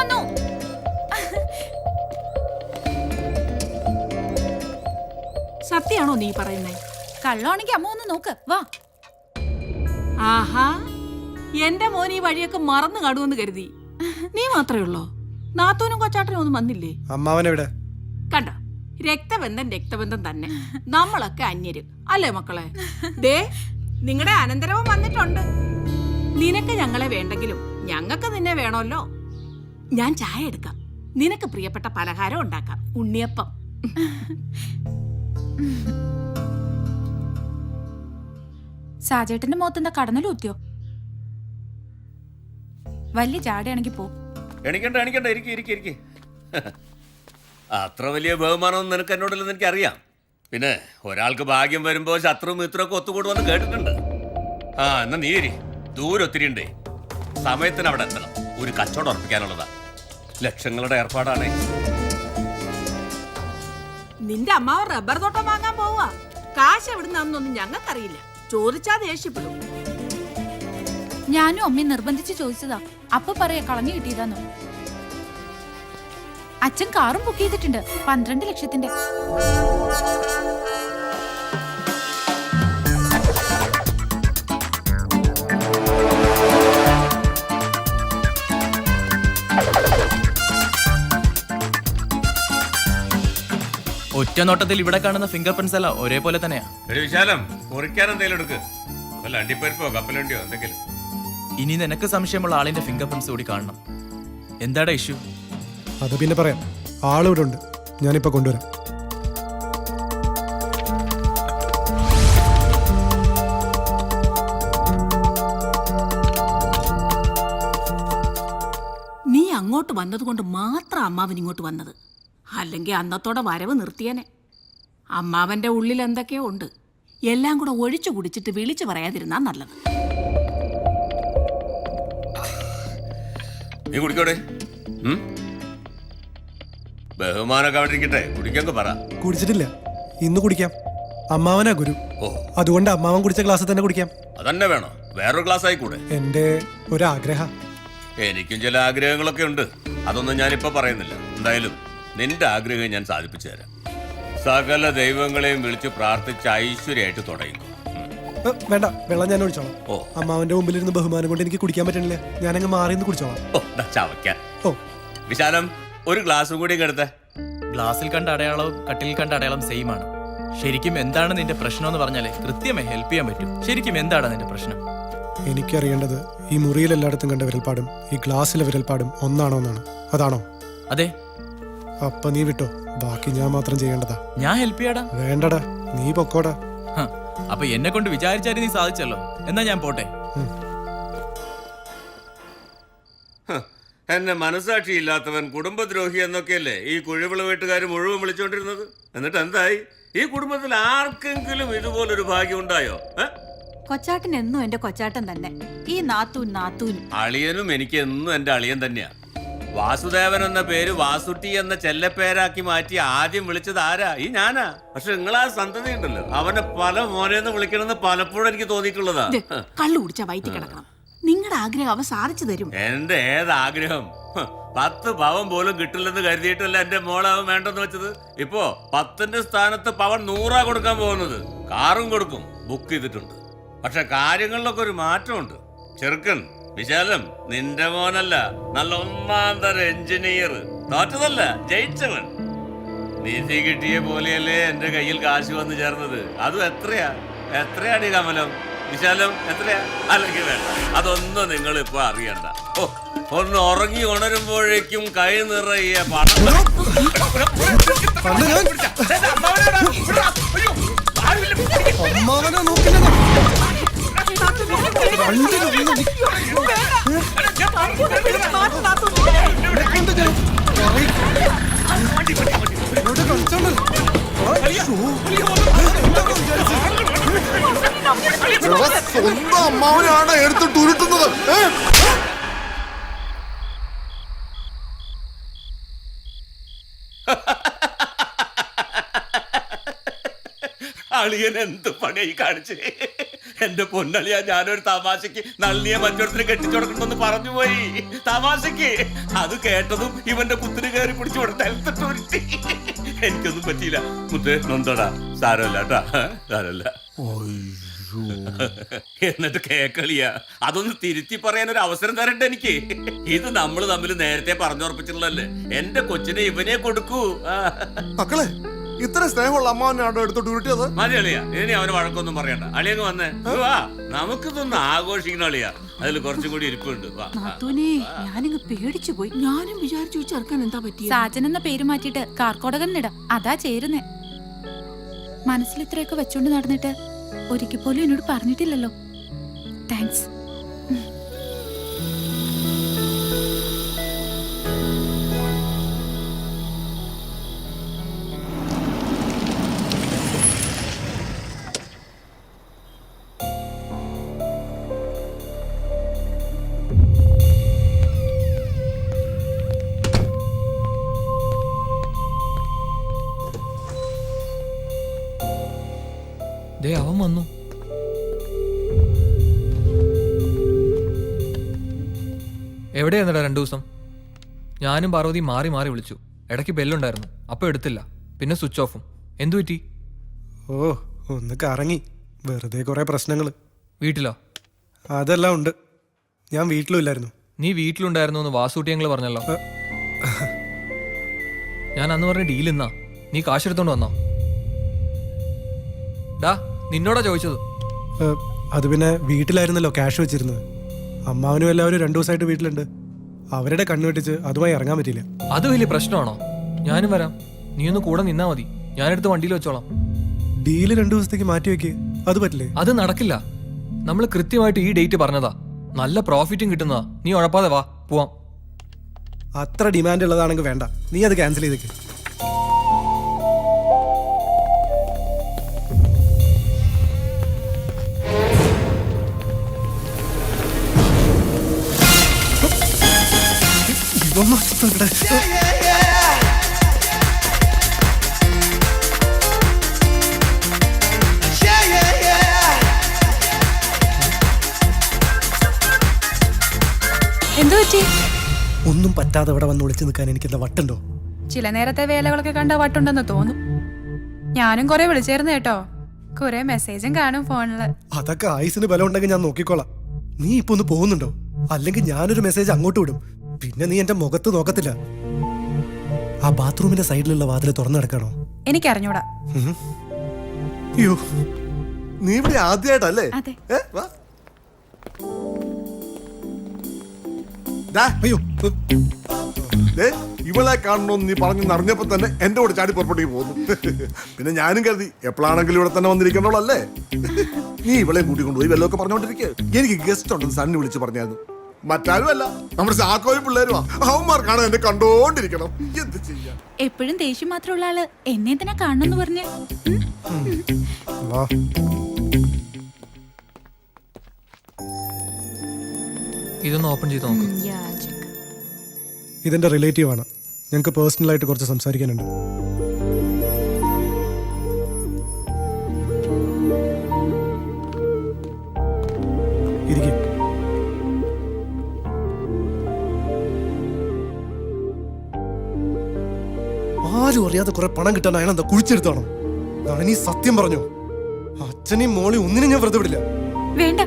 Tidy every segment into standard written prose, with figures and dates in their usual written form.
വന്നു. സത്യാണോ നീ പറയുന്നേ? കള്ളാണെങ്കി അമ്മ ഒന്ന് നോക്ക്, വാ. ആഹാ, എന്റെ മോൻ ഈ വഴിയൊക്കെ മറന്നു കാണുമെന്ന് കരുതി. നീ മാത്രമേ ഉള്ളോ? നാത്തൂനും കൊച്ചാട്ടനും ഒന്നും വന്നില്ലേ? അമ്മാവനെവിടെ? കണ്ട, രക്തബന്ധം രക്തബന്ധം തന്നെ. നമ്മളൊക്കെ അന്യര് അല്ലേ മക്കളെ? ദേ, നിങ്ങളുടെ അനന്തരവും വന്നിട്ടുണ്ട്. നിനക്ക് ഞങ്ങളെ വേണ്ടെങ്കിലും ഞങ്ങൾക്ക് നിന്നെ വേണമല്ലോ. ഞാൻ ചായ എടുക്കാം, നിനക്ക് പ്രിയപ്പെട്ട പലഹാരം ഉണ്ടാക്കാം, ഉണ്ണിയപ്പം. സാജേട്ടന്റെ മുഖത്തെന്താ കടന്നലൂത്തിയോ? വലിയ ചാടയാണെങ്കി പോ. എണിക്കണ്ട എണിക്കണ്ട, ഇരിക്കെ. അത്ര വലിയ ബഹുമാനമൊന്നും നിനക്ക് എന്നോടില്ലെന്ന് എനിക്കറിയാം. പിന്നെ ഒരാൾക്ക് ഭാഗ്യം വരുമ്പോ ശത്രുവും മിത്രമൊക്കെ ഒത്തുകൂടുമെന്ന് കേട്ടിട്ടുണ്ട്. ആ, എന്നാ നീ ദൂരം ഒത്തിരി ഉണ്ടേ. സമയത്തിന് അവിടെ എത്തണം. ഒരു കച്ചവടം ഉറപ്പിക്കാനുള്ളതാ. ലക്ഷങ്ങളുടെ ഏർപ്പാടാണേ. നിന്റെ അമ്മാവ് റബ്ബർ തോട്ടം വാങ്ങാൻ പോവാ. കാശ് എവിടുന്നൊന്നും ഞങ്ങൾക്കറിയില്ല. ചോദിച്ചാ ദേഷ്യപ്പെടും. ഞാനും അമ്മയും നിർബന്ധിച്ച് ചോദിച്ചതാ. അപ്പൊ പറയാ കളഞ്ഞു കിട്ടിയതാന്നോ. അച്ഛൻ കാറും ബുക്ക് ചെയ്തിട്ടുണ്ട്, 12 ലക്ഷത്തിന്റെ. ഒറ്റ നോട്ടത്തിൽ ഇവിടെ കാണുന്ന ഫിംഗർ പ്രിന്റ്സ് എല്ലാം ഒരേപോലെ തന്നെയാ. വിശാലം, കുറിക്കാൻ എന്തെങ്കിലും എടുക്ക്. വല്ല അണ്ടിപ്പരിപ്പോ കപ്പലണ്ടിയോ എന്തെങ്കിലും. ഇനി നിനക്ക് സംശയമുള്ള ആളിന്റെ ഫിംഗർ പ്രിന്റ്സ് കൂടി കാണണം. എന്താടാ ഇഷ്യൂ? അത് പിന്നെ പറയാം. ആളിവിടെ ഉണ്ട്, ഞാനിപ്പോ കൊണ്ടുവരാം. നീ അങ്ങോട്ട് വന്നതുകൊണ്ട് മാത്രം അമ്മാവൻ ഇങ്ങോട്ട് വന്നത്. അല്ലെങ്കിൽ അന്നത്തോടെ വരവ് നിർത്തിയനെ. അമ്മാവന്റെ ഉള്ളിൽ എന്തൊക്കെയോ ഉണ്ട്. എല്ലാം കൂടെ ഒഴിച്ചു കുടിച്ചിട്ട് വിളിച്ചു പറയാതിരുന്നാ നല്ലത്. നീ കുടിക്കോടെ. ബഹുമാനൊക്കെ അവിടെ ഇരിക്കട്ടെ, കുടിക്കൊക്കെ പറ. കുടിച്ചിട്ടില്ല, ഇന്ന് കുടിക്കാം. അമ്മാവനാ ഗുരു. ഓ, അതുകൊണ്ട് അമ്മാവൻ കുടിച്ച ഗ്ലാസ്സിൽ തന്നെ കുടിക്കാം. അതന്നെ വേണോ? വേറൊരു ഗ്ലാസ് ആയിക്കൂടെ? എന്റെ ഒരാഗ്രഹം. എനിക്കും ചില ആഗ്രഹങ്ങളൊക്കെ ഉണ്ട്. അതൊന്നും ഞാനിപ്പോ പറയുന്നില്ല. എന്തായാലും നിന്റെ ആഗ്രഹം ഞാൻ സാധിപ്പിച്ചു തരാം. സകല ദൈവങ്ങളെയും വിളിച്ച് പ്രാർത്ഥിച്ച് ഐശ്വര്യമായിട്ട് തുടങ്ങും. വേണ്ട, വെള്ളം ഞാൻ ഒഴിച്ചോളാം. ഓ, അമ്മാവന്റെ മുമ്പിലിരുന്ന് ബഹുമാനം കൊണ്ട് എനിക്ക് കുടിക്കാൻ പറ്റണില്ല. ഞാനങ്ങ് മാറിന്ന് കുടിച്ചോളാം. ഓ, ചവയ്ക്കാൻ. ഓ, വിശാലം, ഒരു ഗ്ലാസും കൂടി എടുത്തേ. ഗ്ലാസ്സിൽ കണ്ട അടയാളവും കട്ടിൽ കണ്ട അടയാളം സെയിം ആണ്. ശരിക്കും എന്താണ് നിന്റെ പ്രശ്നം എന്ന് പറഞ്ഞാലേ കൃത്യമായി ഹെൽപ്പ് ചെയ്യാൻ പറ്റും. ശരിക്കും എന്താണ് നിന്റെ പ്രശ്നം? എനിക്കറിയേണ്ടത് ഈ മുറിയിൽ എല്ലായിടത്തും കണ്ട വിരൽപ്പാടും ഈ ഗ്ലാസ്സിലെ വിരൽപ്പാടും ഒന്നാണോ എന്നാണ്. അതാണോ? അതെ. അപ്പൊ നീ വിട്ടോ, ബാക്കി ഞാൻ മാത്രം ചെയ്യേണ്ടതാ. ഞാൻ ഹെൽപ്പ് ചെയ്യാടാ. വേണ്ടടാ, നീ പൊക്കോടാ. അപ്പൊ എന്നെ കൊണ്ട് വിചാരിച്ചാലും നീ സാധിച്ചല്ലോ. എന്നാ ഞാൻ പോട്ടെ. എന്നെ മനസാക്ഷിയില്ലാത്തവൻ, കുടുംബദ്രോഹി എന്നൊക്കെയല്ലേ ഈ കുഴിവിള വീട്ടുകാർ മുഴുവൻ വിളിച്ചോണ്ടിരുന്നത്. എന്നിട്ട് എന്തായി? ഈ കുടുംബത്തിൽ ആർക്കെങ്കിലും ഇതുപോലൊരു ഭാഗ്യം ഉണ്ടായോ? കൊച്ചാട്ടൻ എന്നും എന്റെ കൊച്ചാട്ടൻ തന്നെ. ഈ നാത്തൂനും അളിയനും എനിക്ക് എന്നും എന്റെ അളിയൻ തന്നെയാ. വാസുദേവൻ എന്ന പേര് വാസുട്ടി എന്ന ചെല്ലപ്പേരാക്കി മാറ്റി ആദ്യം വിളിച്ചത് ആരാ? ഈ ഞാനാ. പക്ഷെ നിങ്ങളാ സന്തതി ഉണ്ടല്ലോ, അവനെ പല മോനെന്ന് വിളിക്കണമെന്ന് പലപ്പോഴും എനിക്ക് തോന്നിയിട്ടുള്ളതാ. കള്ളു കുടിച്ചാ വയറ്റി കിടക്കണം. നിങ്ങളുടെ ആഗ്രഹം അവ സാധിച്ചു തരും. എന്റെ ഏതാഗ്രഹം? 10 പവൻ പോലും കിട്ടില്ലെന്ന് കരുതിയിട്ടല്ല എന്റെ മോളാവൻ വേണ്ടെന്ന് വെച്ചത്. ഇപ്പോ 10ന്റെ സ്ഥാനത്ത് പവൻ 100 കൊടുക്കാൻ പോകുന്നത്. കാറും കൊടുക്കും, ബുക്ക് ചെയ്തിട്ടുണ്ട്. പക്ഷെ കാര്യങ്ങളിലൊക്കെ ഒരു മാറ്റമുണ്ട്. ചെറുക്കൻ വിശാലം നിന്റെ മോനല്ല, നല്ല 1ാം തരം എഞ്ചിനീയർ. തോറ്റതല്ല, ജയിച്ചവൻ. നീതി കിട്ടിയ പോലെയല്ലേ എന്റെ കയ്യിൽ കാശ് വന്ന് ചേർന്നത്. അതും എത്രയാടി കമലം? വിശാലം എത്രയാ? അല്ലെങ്കിൽ വേണ്ട, അതൊന്നും നിങ്ങൾ ഇപ്പൊ അറിയണ്ട. ഓ, ഒന്ന് ഉറങ്ങി ഉണരുമ്പോഴേക്കും കൈ നിറയെ പണം. സ്വന്തം അമ്മാവനാണ് എടുത്തിട്ട് ഉരുട്ടുന്നത്. അളിയൻ എന്ത് പണി കാണിച്ച്? എന്റെ പൊന്നളിയാ, ഞാനൊരു തമാശക്ക് നളിനിയെ മറ്റൊരുത്തിന് കെട്ടിച്ചുടക്കണമെന്ന് പറഞ്ഞു പോയി. തമാശക്ക് അത് കേട്ടതും ഇവന്റെ കുത്തിന് കയറി പിടിച്ചു കൊടുത്ത എനിക്കൊന്നും പറ്റിയില്ല. മുത്തേ നൊന്തടാ, സാരമല്ല കേട്ടാ, സാരമല്ല. എന്നിട്ട് കേക്കളിയാ, അതൊന്ന് തിരുത്തി പറയാൻ ഒരു അവസരം തരട്ടെ എനിക്ക്. ഇത് നമ്മൾ തമ്മിൽ നേരത്തെ പറഞ്ഞുറപ്പിച്ചിട്ടുള്ളല്ലേ, എന്റെ കൊച്ചിനെ ഇവനെ കൊടുക്കൂ. മക്കളെ, ഇത്ര സ്നേഹമുള്ള അമ്മാവനാണോ എടുത്തോട്ട് ഉരുട്ടിയത്? മതി അളിയാ, ഇനി അവന് വഴക്കൊന്നും പറയണ്ട. അളിയങ്ങ് വന്നേ, വാ നമുക്കിതൊന്ന് ആഘോഷിക്കണം അളിയാ. അതിൽ കുറച്ചും കൂടി ഇരിപ്പുണ്ട്. വാ. നാത്തൂനെ ഞാനിങ്ങ് പേടിച്ചു പോയി. ഞാനും വിചാരിച്ചു ചെറുക്കൻ എന്താ പറ്റിയ. സാജൻ എന്ന പേര് മാറ്റിയിട്ട് കാർക്കോടകനിടാം, അതാ ചേരുന്നേ. മനസ്സിൽ ഇത്രയൊക്കെ വെച്ചോണ്ട് നടന്നിട്ട് ഒരിക്കൽ പോലും എന്നോട് പറഞ്ഞിട്ടില്ലല്ലോ. താങ്ക്സ്. ദേ അവൻ വന്നു. എവിടെയായിരുന്നടാ 2 ദിവസം? ഞാനും പാർവതി മാറി മാറി വിളിച്ചു. ഇടയ്ക്ക് ബെല്ലുണ്ടായിരുന്നു, അപ്പൊ എടുത്തില്ല. പിന്നെ സ്വിച്ച് ഓഫും. എന്തു പറ്റി? ഓ, ഒന്ന് കറങ്ങി, വെറുതെ കുറെ പ്രശ്നങ്ങൾ. വീട്ടിലോ? അതെല്ലാം ഉണ്ട്. ഞാൻ വീട്ടിലും ഇല്ലായിരുന്നു. നീ വീട്ടിലുണ്ടായിരുന്നു എന്ന് വാസൂട്ടി ഞങ്ങൾ പറഞ്ഞല്ലോ. ഞാൻ അന്ന് പറഞ്ഞ ഡീൽ എന്നാ? നീ കാശെടുത്തോണ്ട് വന്നോ? ഡാ, നിന്നോടാ ചോദിച്ചത്. അത് പിന്നെ വീട്ടിലായിരുന്നല്ലോ ക്യാഷ് വെച്ചിരുന്നത്. അമ്മാവനും എല്ലാവരും 2 ദിവസമായിട്ട് വീട്ടിലുണ്ട്. അവരുടെ കണ്ണുവെട്ടിച്ച് അതുമായി ഇറങ്ങാൻ പറ്റില്ല. അത് വലിയ പ്രശ്നമാണോ? ഞാനും വരാം, നീ ഒന്ന് കൂടെ നിന്നാ മതി. ഞാനെടുത്ത് വണ്ടിയിൽ വെച്ചോളാം. ഡീല് 2 ദിവസത്തേക്ക് മാറ്റി വെക്ക്. അത് പറ്റില്ലേ? അത് നടക്കില്ല. നമ്മൾ കൃത്യമായിട്ട് ഈ ഡേറ്റ് പറഞ്ഞതാ. നല്ല പ്രോഫിറ്റും കിട്ടുന്നതാ. നീ ഉഴപ്പാതെ വാ, പോവാം. അത്ര ഡിമാൻഡ് ഉള്ളതാണെങ്കിൽ വേണ്ട, നീ അത് ക്യാൻസൽ ചെയ്തേക്ക്. എന്തു പറ്റി? ഒന്നും പറ്റാതെ ഇവിടെ വന്ന് വിളിച്ചു നിൽക്കാൻ എനിക്ക് എന്താ വട്ടുണ്ടോ? ചില നേരത്തെ വേലകളൊക്കെ കണ്ട വട്ടുണ്ടെന്ന് തോന്നും. ഞാനും കുറെ വിളിച്ചായിരുന്നു കേട്ടോ. കുറെ മെസ്സേജും കാണും ഫോണില്. അതൊക്കെ ആയുസിന് ബലം ഉണ്ടെങ്കിൽ ഞാൻ നോക്കിക്കോളാം. നീ ഇപ്പൊ ഒന്ന് പോകുന്നുണ്ടോ? അല്ലെങ്കിൽ ഞാനൊരു മെസ്സേജ് അങ്ങോട്ട് വിടും, പിന്നെ നീ എന്റെ മുഖത്ത് നോക്കത്തില്ല. ആ ബാത്റൂമിന്റെ സൈഡിലുള്ള വാതിൽ തുറന്നു കിടക്കാണോ? എനിക്കറിഞ്ഞൂടാ. അയ്യോ, നീ ഇവിടെ ആദ്യമായിട്ടല്ലേ? അതെ. വാ. ദാ, അയ്യോ, ദേ, ഇവളെ കാണണമെന്ന് നീ പറഞ്ഞു അറിഞ്ഞപ്പോ തന്നെ എന്റെ കൂടെ ചാടി പുറപ്പെട്ടേക്ക് പോകുന്നു. പിന്നെ ഞാനും കരുതി എപ്പോഴാണെങ്കിലും ഇവിടെ തന്നെ വന്നിരിക്കണോളല്ലേ. നീ ഇവളെ കൂട്ടിക്കൊണ്ടുപോയി വല്ലതൊക്കെ പറഞ്ഞോണ്ടിരിക്കുക. എനിക്ക് ഗസ്റ്റ് ഉണ്ടെന്ന് സണ്ണി വിളിച്ച് പറഞ്ഞായിരുന്നു. മറ്റാരും അല്ല, നമ്മുടെ ചാക്കോയും പിള്ളേരുമാ. അവന്മാർക്കാണ് എന്നെ കണ്ടോണ്ടിരിക്കണം. എന്ത് ചെയ്യാ? എപ്പോഴും ദേഷ്യം മാത്രമുള്ള ആള് എന്നെ തന്നെ കാണണമെന്ന് പറഞ്ഞ്. വാ. ഇതൊന്ന് ഓപ്പൺ ചെയ്ത് നോക്ക്. ഇതെന്റെ റിലേറ്റീവ് ആണ്. ഞങ്ങൾക്ക് പേഴ്സണലായിട്ട് കുറച്ച് സംസാരിക്കാനുണ്ട്. ഇരിക്കും. ആരും അറിയാതെ കുറെ പണം കിട്ടാൻ അയാൾ എന്താ കുഴിച്ചെടുത്താണോ? നീ സത്യം പറഞ്ഞോ? അച്ഛനെയും മോളെയും ഒന്നിനും ഞാൻ വെറുതെ വിടില്ല. വേണ്ട,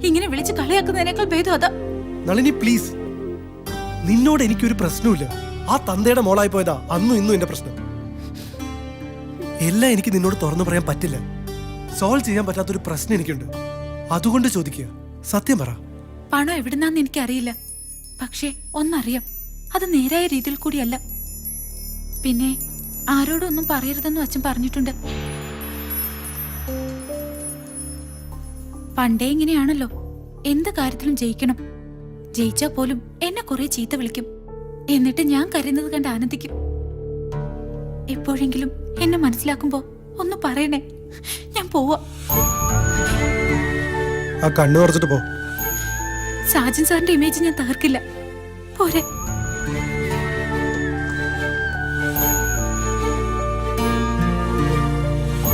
ഇങ്ങനെ വിളിച്ച് കളിയാക്കുന്നതിനേക്കാൾ ഭേദം അതാ. നളിനി പ്ലീസ്, നിന്നോട് എനിക്കൊരു പ്രശ്നമില്ല. ആ തന്തയുടെ മോളായി പോയതാ അന്നും ഇന്നും എന്റെ പ്രശ്നം. എല്ലാം എനിക്ക് നിന്നോട് തുറന്നു പറയാൻ പറ്റില്ല. സോൾവ് ചെയ്യാൻ പറ്റാത്തൊരു പ്രശ്നം എനിക്കുണ്ട്. അതുകൊണ്ട് ചോദിക്കുക, സത്യം പറ. പണം എവിടുന്നാന്ന് എനിക്കറിയില്ല, പക്ഷേ ഒന്നറിയാം, അത് നേരായ രീതിയിൽ കൂടിയല്ല. പിന്നെ ആരോടും ഒന്നും പറയരുതെന്നും അച്ഛൻ പറഞ്ഞിട്ടുണ്ട്. പണ്ടേ ഇങ്ങനെയാണല്ലോ, എന്ത് കാര്യത്തിലും ജയിക്കണം. ജയിച്ചാ പോലും എന്നെ കുറെ ചീത്ത വിളിക്കും. എന്നിട്ട് ഞാൻ കരയുന്നത് കണ്ട് ആനന്ദിക്കും. എപ്പോഴെങ്കിലും എന്നെ മനസ്സിലാക്കുമ്പോ ഒന്ന് പറയണേ, ഞാൻ പോവാ. ആ കണ്ണു കുറച്ചിട്ട് പോ. സാജൻ സാറിന്റെ ഇമേജ് ഞാൻ തകർക്കില്ല. പോരെ.